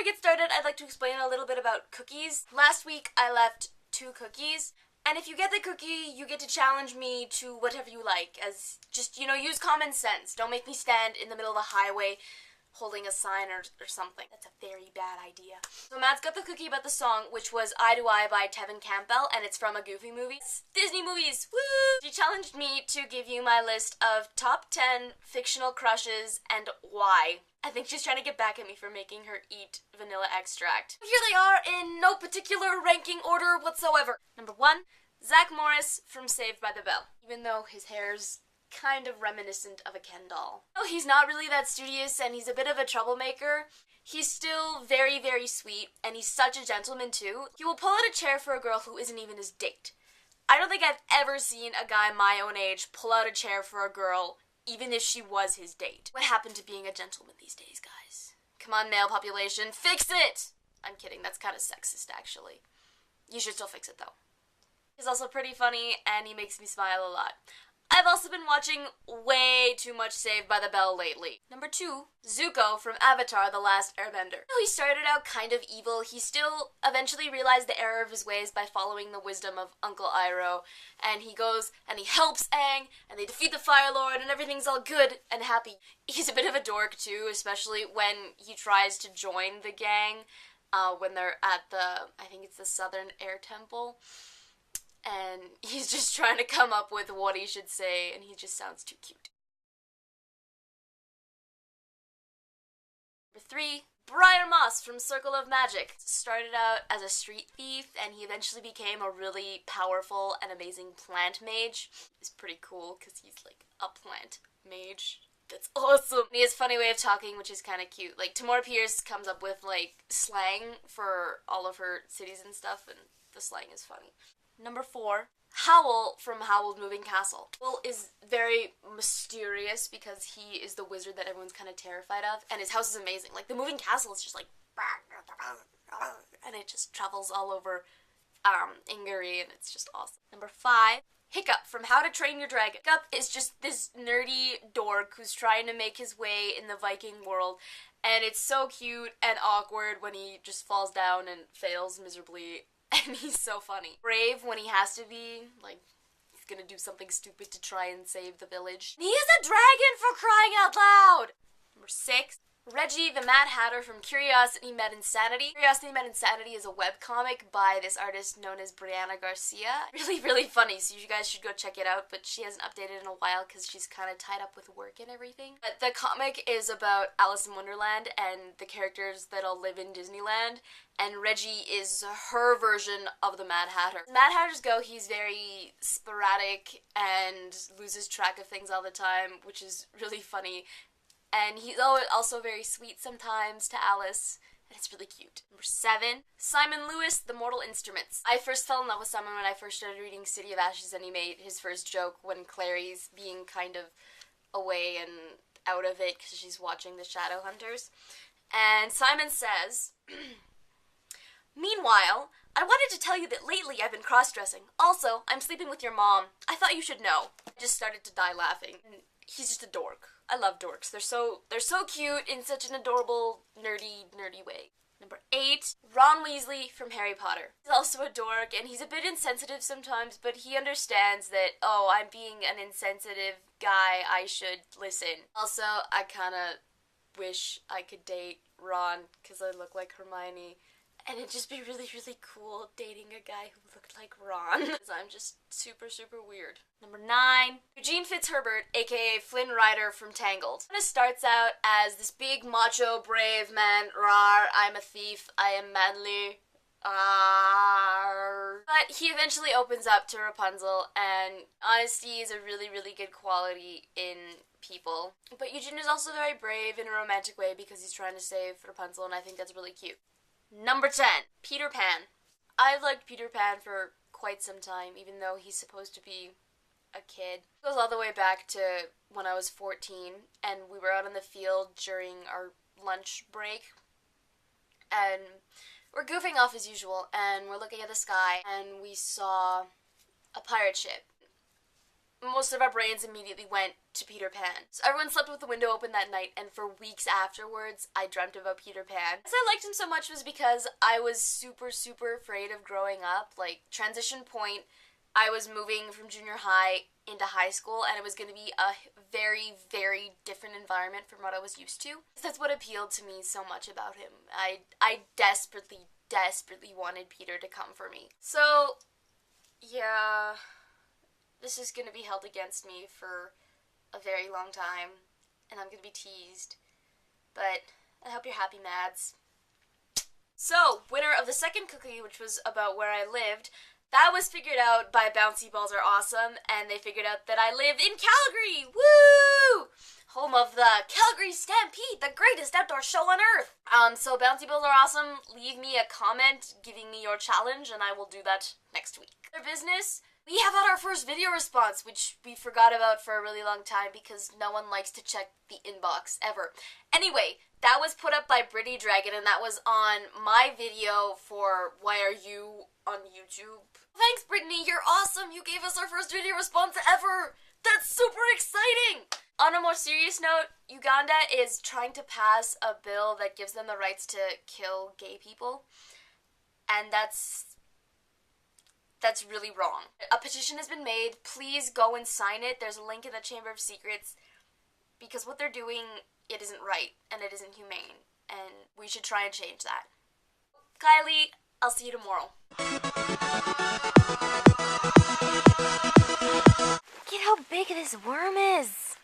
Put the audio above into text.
we get started, I'd like to explain a little bit about cookies. Last week, I left 2 cookies, and if you get the cookie, you get to challenge me to whatever you like, as just, use common sense. Don't make me stand in the middle of the highway holding a sign or something. That's a very bad idea. So Matt's got the cookie about the song, which was Eye to Eye by Tevin Campbell, and it's from a Goofy movie. It's Disney movies! Woo! She challenged me to give you my list of top 10 fictional crushes and why. I think she's trying to get back at me for making her eat vanilla extract. Here they are in no particular ranking order whatsoever. Number 1, Zach Morris from Saved by the Bell. Even though his hair's kind of reminiscent of a Ken doll. Though he's not really that studious and he's a bit of a troublemaker, he's still very, very sweet, and he's such a gentleman too. He will pull out a chair for a girl who isn't even his date. I don't think I've ever seen a guy my own age pull out a chair for a girl, even if she was his date. What happened to being a gentleman these days, guys? Come on, male population, fix it! I'm kidding, that's kind of sexist, actually. You should still fix it, though. He's also pretty funny, and he makes me smile a lot. I've also been watching way too much Saved by the Bell lately. Number 2, Zuko from Avatar: The Last Airbender. Though he started out kind of evil, he still eventually realized the error of his ways by following the wisdom of Uncle Iroh, and he goes and he helps Aang, and they defeat the Fire Lord, and everything's all good and happy. He's a bit of a dork too, especially when he tries to join the gang, when they're at I think it's the Southern Air Temple. And he's just trying to come up with what he should say, and he just sounds too cute. Number 3, Briar Moss from Circle of Magic. Started out as a street thief, and he eventually became a really powerful and amazing plant mage. It's pretty cool, because he's like a plant mage. That's awesome. And he has a funny way of talking, which is kind of cute. Like, Tamora Pierce comes up with, like, slang for all of her cities and stuff, and the slang is funny. Number 4, Howl from Howl's Moving Castle. Howl is very mysterious because he is the wizard that everyone's kind of terrified of, and his house is amazing. Like, the moving castle is just like, and it just travels all over Ingary, and it's just awesome. Number 5, Hiccup from How to Train Your Dragon. Hiccup is just this nerdy dork who's trying to make his way in the Viking world, and it's so cute and awkward when he just falls down and fails miserably. And he's so funny. Brave when he has to be, like, he's gonna do something stupid to try and save the village. He is a dragon, for crying out loud! Number 6, Reggie the Mad Hatter from Curiosity Met Insanity. Curiosity Met Insanity is a webcomic by this artist known as Brianna Garcia. Really, really funny, so you guys should go check it out, but she hasn't updated in a while because she's kind of tied up with work and everything. But the comic is about Alice in Wonderland and the characters that all live in Disneyland, and Reggie is her version of the Mad Hatter. As Mad Hatters go, he's very sporadic and loses track of things all the time, which is really funny. And he's also very sweet sometimes to Alice, and it's really cute. Number 7, Simon Lewis, The Mortal Instruments. I first fell in love with Simon when I first started reading City of Ashes, and he made his first joke when Clary's being kind of away and out of it because she's watching the Shadowhunters. And Simon says, "Meanwhile, I wanted to tell you that lately I've been cross-dressing. Also, I'm sleeping with your mom. I thought you should know." I just started to die laughing. He's just a dork. I love dorks. They're so cute in such an adorable, nerdy way. Number 8, Ron Weasley from Harry Potter. He's also a dork, and he's a bit insensitive sometimes, but he understands that, oh, I'm being an insensitive guy, I should listen. Also, I kind of wish I could date Ron, because I look like Hermione. And it'd just be really, really cool dating a guy who looked like Ron. Because I'm just super, super weird. Number 9, Eugene Fitzherbert, aka Flynn Rider from Tangled. It starts out as this big, macho, brave man. Rawr, I'm a thief, I am manly. But he eventually opens up to Rapunzel, and honesty is a really, really good quality in people. But Eugene is also very brave in a romantic way because he's trying to save Rapunzel, and I think that's really cute. Number 10, Peter Pan. I've liked Peter Pan for quite some time, even though he's supposed to be a kid. It goes all the way back to when I was 14, and we were out in the field during our lunch break, and we're goofing off as usual, and we're looking at the sky, and we saw a pirate ship. most of our brains immediately went to Peter Pan. So everyone slept with the window open that night, and for weeks afterwards, I dreamt about Peter Pan. So I liked him so much was because I was super, super afraid of growing up. Like, transition point, I was moving from junior high into high school, and it was going to be a very, very different environment from what I was used to. That's what appealed to me so much about him. I desperately, desperately wanted Peter to come for me. So, yeah, this is going to be held against me for a very long time, and I'm going to be teased. But I hope you're happy, Mads. So, winner of the second cookie, which was about where I lived, that was figured out by Bouncy Balls Are Awesome, and they figured out that I live in Calgary! Woo! Home of the Calgary Stampede, the greatest outdoor show on earth! So Bouncy Balls Are Awesome, leave me a comment giving me your challenge, and I will do that next week. Their business, we have had our first video response, which we forgot about for a really long time because no one likes to check the inbox, ever. Anyway, that was put up by Brittany Dragon, and that was on my video for Why Are You on YouTube. Thanks, Brittany, you're awesome! You gave us our first video response ever! That's super exciting! On a more serious note, Uganda is trying to pass a bill that gives them the rights to kill gay people, and that's really wrong. A petition has been made. Please go and sign it. There's a link in the Chamber of Secrets, because what they're doing, it isn't right, and it isn't humane, and we should try and change that. Kylie, I'll see you tomorrow. Look at how big this worm is.